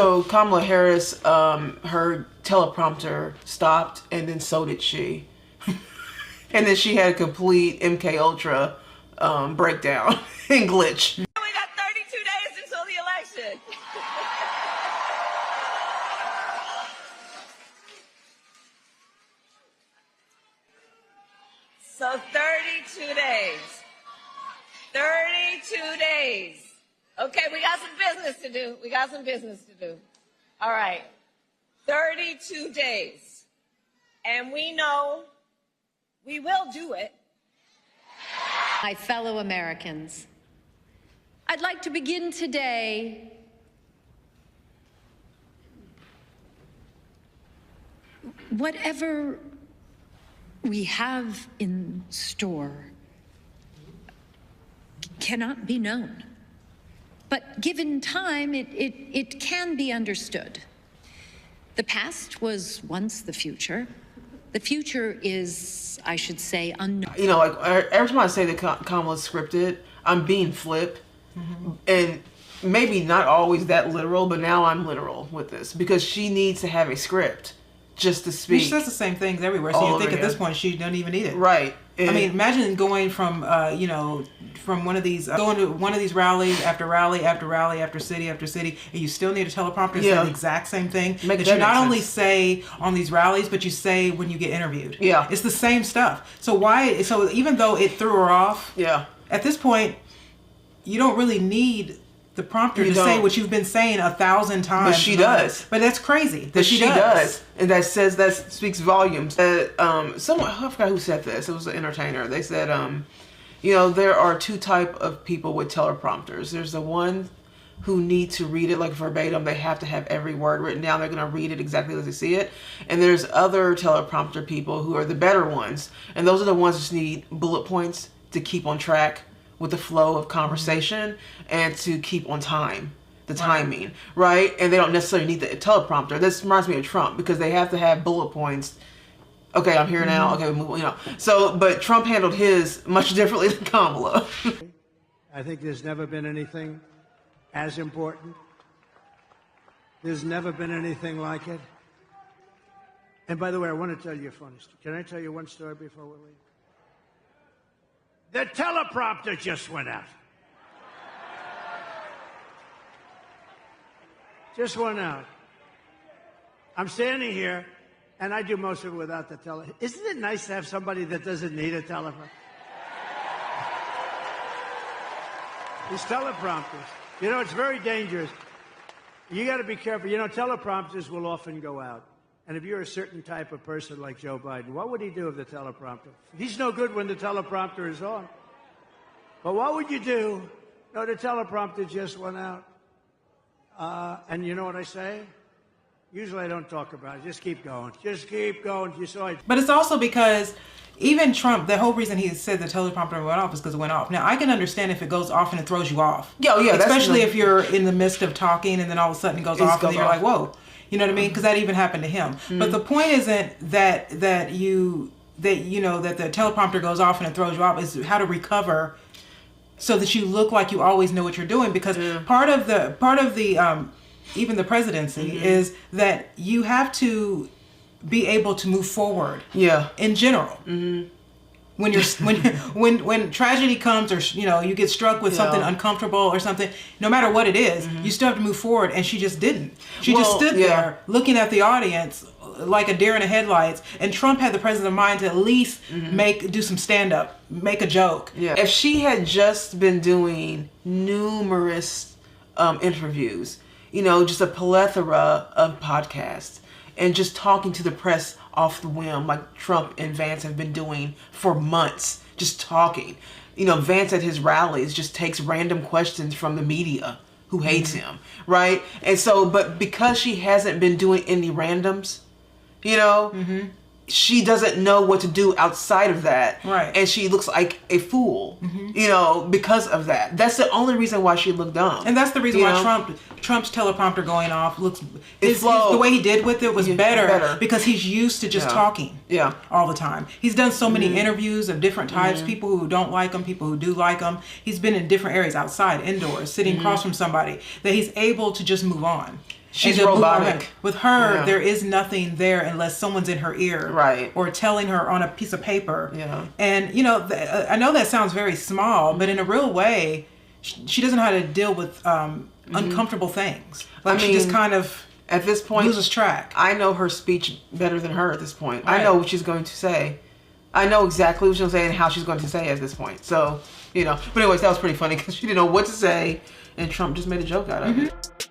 So Kamala Harris, her teleprompter stopped, and then so did she. And then she had a complete MK Ultra breakdown and glitch. We got 32 days until the election. So 32 days. 32 days. Okay, we got some business to do. We got some business to do. All right. 32 days. And we know we will do it. My fellow Americans, I'd like to begin today whatever we have in store cannot be known. But given time, it can be understood. The past was once the future. The future is, I should say, unknown. You know, like every time I say that Kamala's scripted, I'm being flip. And maybe not always that literal, but now I'm literal with this because she needs to have a script just to speak. She says the same things everywhere, so you think at this point she doesn't even need it. Right. I mean, imagine going from, from one of these, going to one of these rallies after rally after rally after city, and you still need a teleprompter to say the exact same thing that you not only say on these rallies, but you say when you get interviewed. Yeah. It's the same stuff. So even though it threw her off, at this point, you don't really need the prompter to say what you've been saying 1,000 times. But she does. But that's crazy. But she does. And that speaks volumes. Someone, I forgot who said this. It was an entertainer. They said, there are two type of people with teleprompters. There's the one who need to read it like verbatim. They have to have every word written down. They're going to read it exactly as they see it. And there's other teleprompter people who are the better ones. And those are the ones who just need bullet points to keep on track with the flow of conversation and to keep on time, the timing, right? And they don't necessarily need the teleprompter. This reminds me of Trump because they have to have bullet points. Okay, I'm here now. Okay, we move on. So, but Trump handled his much differently than Kamala. I think there's never been anything as important. There's never been anything like it. And by the way, I want to tell you a funny story. Can I tell you one story before we leave? The teleprompter just went out. Just went out. I'm standing here, and I do most of it without the teleprompter. Isn't it nice to have somebody that doesn't need a teleprompter? These teleprompters. It's very dangerous. You got to be careful. Teleprompters will often go out. And if you're a certain type of person like Joe Biden, what would he do with the teleprompter? He's no good when the teleprompter is on. But what would you do? No, the teleprompter just went out. And you know what I say? Usually I don't talk about it. Just keep going. Just keep going. You saw it. But it's also because even Trump, the whole reason he said the teleprompter went off is because it went off. Now, I can understand if it goes off and it throws you off. Yeah. Especially if you're in the midst of talking and then all of a sudden it goes off and you're like, whoa. You know what I mean? Because that even happened to him. But the point isn't that the teleprompter goes off and it throws you off. Is how to recover so that you look like you always know what you're doing. Because part of the even the presidency is that you have to be able to move forward. Yeah. In general. When you're when tragedy comes, or you get struck with something uncomfortable or something, no matter what it is, you still have to move forward. And she just didn't. She just stood there looking at the audience like a deer in the headlights. And Trump had the presence of mind to at least do some stand up, make a joke. Yeah. If she had just been doing numerous interviews, just a plethora of podcasts, and just talking to the press off the whim like Trump and Vance have been doing for months, just talking. Vance at his rallies just takes random questions from the media who hates him, right? And so, but because she hasn't been doing any randoms, she doesn't know what to do outside of that. Right. And she looks like a fool, because of that. That's the only reason why she looked dumb. And that's the reason why Trump's teleprompter going off the way he did with it was better because he's used to just talking all the time. He's done so many interviews of different types, people who don't like him, people who do like him. He's been in different areas, outside, indoors, sitting across from somebody, that he's able to just move on. She's and to move on. robotic. With her, Yeah. there is nothing there unless someone's in her ear, Right. or telling her on a piece of paper. Yeah. And I know that sounds very small, but in a real way, she doesn't know how to deal with uncomfortable things. Like, she just kind of at this point loses track. I know her speech better than her at this point. Right. I know what she's going to say. I know exactly what she'll say and how she's going to say it at this point. So, But anyways, that was pretty funny because she didn't know what to say, and Trump just made a joke out of it.